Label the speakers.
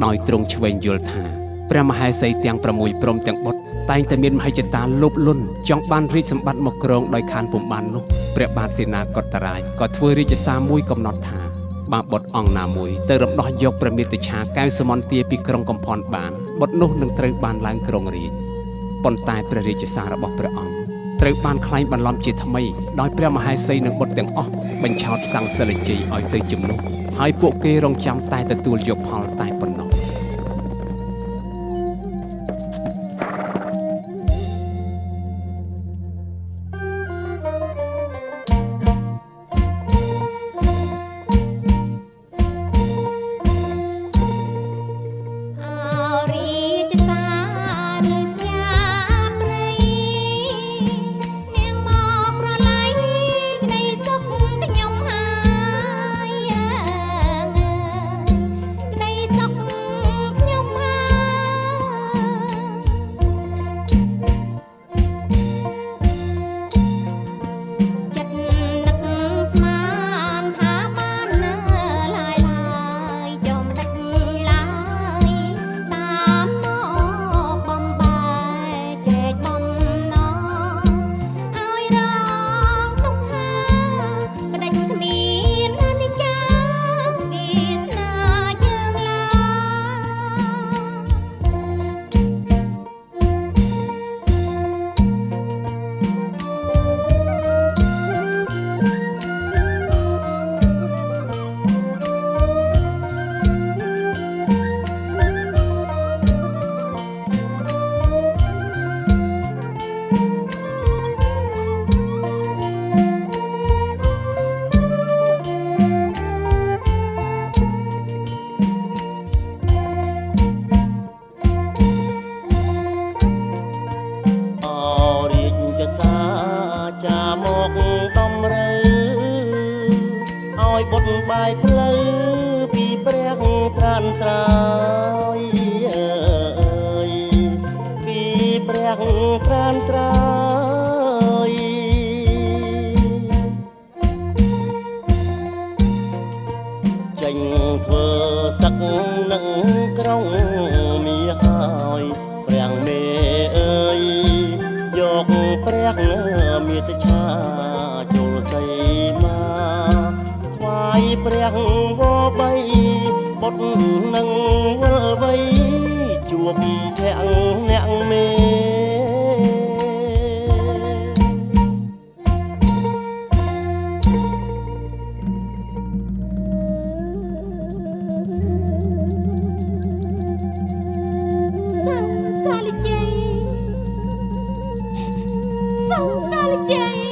Speaker 1: ដោយទ្រង់ឆ្វេងយល់ថាព្រះមហេសីទាំង6ព្រមទាំងបុត្រតែងតែមានមហិច្ឆតាលោភលន់ចង់បានរាជសម្បត្តិមកគ្រងដោយខានពុំបាននោះព្រះបាទសេនាកតរាជក៏ធ្វើរាជសារមួយកំណត់ថាបើបុត្រអង្គណាមួយទៅរំដោះយកព្រះមាតុច្ឆាកែវសមន្តាពីក្រុងកំផនបានបុត្រនោះនឹងត្រូវបានឡើងគ្រងរាជ្យប៉ុន្តែព្រះរាជសាររបស់ព្រះអង្គត្រូវបានក្លែងបន្លំជាថ្មីដោយព្រះមហេសីនិងបុត្រទាំងអស់បញ្ឆោតសង្ឃសិលជ័យឲ្យទៅជំនួសហើយពួកគេរងចាំតែទទួលយកផលតែប៉ុណ្ណោះបាយផ្លូវពីព្រះត្រានត្រើយពីព្រះត្រានត្រើយចេញធ្វើសឹកនឹងក្រុងមាហើយព្រះមេអើយយកព្រះមាតុច្ឆាចូលសីមាព្រះវបីបុត្រនឹងវិលវៃជួបភ័ក្រអ្នកមេ
Speaker 2: សង្សារជ័យ